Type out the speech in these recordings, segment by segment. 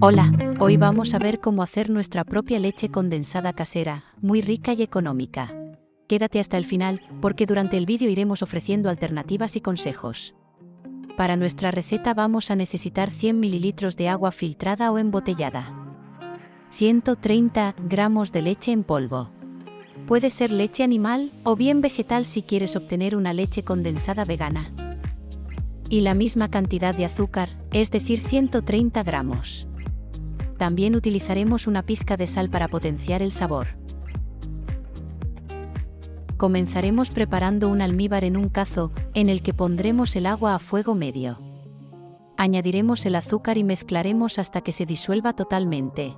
Hola, hoy vamos a ver cómo hacer nuestra propia leche condensada casera, muy rica y económica. Quédate hasta el final, porque durante el vídeo iremos ofreciendo alternativas y consejos. Para nuestra receta vamos a necesitar 100 ml de agua filtrada o embotellada. 130 gramos de leche en polvo. Puede ser leche animal o bien vegetal si quieres obtener una leche condensada vegana. Y la misma cantidad de azúcar, es decir 130 gramos. También utilizaremos una pizca de sal para potenciar el sabor. Comenzaremos preparando un almíbar en un cazo, en el que pondremos el agua a fuego medio. Añadiremos el azúcar y mezclaremos hasta que se disuelva totalmente.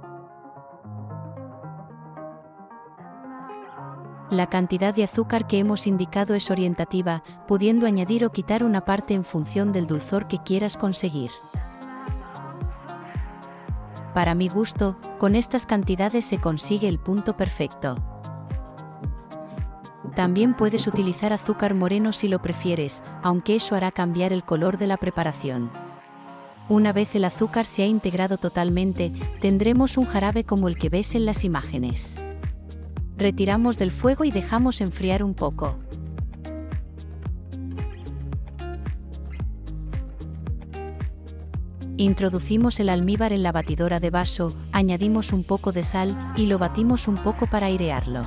La cantidad de azúcar que hemos indicado es orientativa, pudiendo añadir o quitar una parte en función del dulzor que quieras conseguir. Para mi gusto, con estas cantidades se consigue el punto perfecto. También puedes utilizar azúcar moreno si lo prefieres, aunque eso hará cambiar el color de la preparación. Una vez el azúcar se ha integrado totalmente, tendremos un jarabe como el que ves en las imágenes. Retiramos del fuego y dejamos enfriar un poco. Introducimos el almíbar en la batidora de vaso, añadimos un poco de sal y lo batimos un poco para airearlo.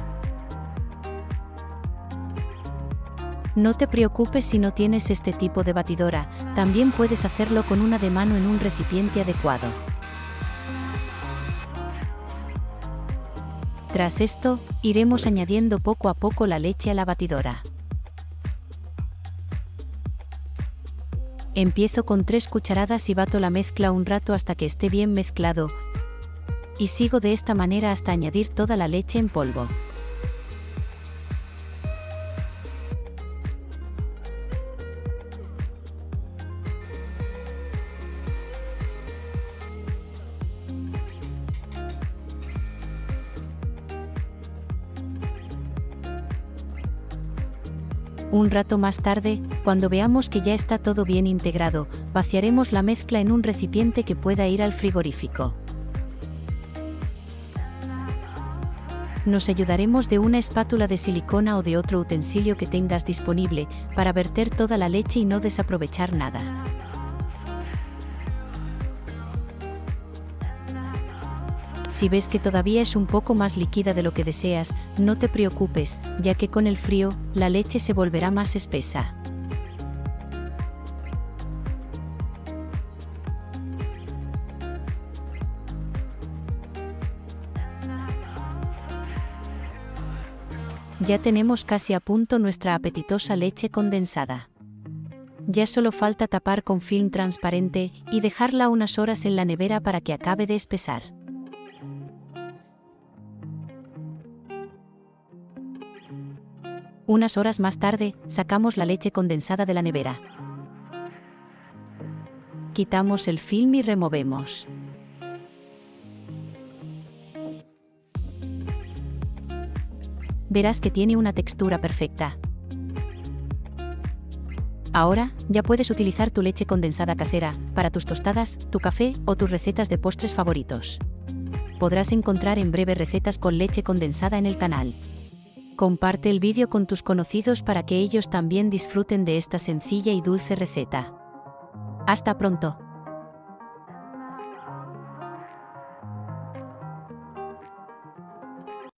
No te preocupes si no tienes este tipo de batidora, también puedes hacerlo con una de mano en un recipiente adecuado. Tras esto, iremos añadiendo poco a poco la leche a la batidora. Empiezo con 3 cucharadas y bato la mezcla un rato hasta que esté bien mezclado, y sigo de esta manera hasta añadir toda la leche en polvo. Un rato más tarde, cuando veamos que ya está todo bien integrado, vaciaremos la mezcla en un recipiente que pueda ir al frigorífico. Nos ayudaremos de una espátula de silicona o de otro utensilio que tengas disponible, para verter toda la leche y no desaprovechar nada. Si ves que todavía es un poco más líquida de lo que deseas, no te preocupes, ya que con el frío, la leche se volverá más espesa. Ya tenemos casi a punto nuestra apetitosa leche condensada. Ya solo falta tapar con film transparente y dejarla unas horas en la nevera para que acabe de espesar. Unas horas más tarde, sacamos la leche condensada de la nevera. Quitamos el film y removemos. Verás que tiene una textura perfecta. Ahora, ya puedes utilizar tu leche condensada casera para tus tostadas, tu café o tus recetas de postres favoritos. Podrás encontrar en breve recetas con leche condensada en el canal. Comparte el vídeo con tus conocidos para que ellos también disfruten de esta sencilla y dulce receta. ¡Hasta pronto!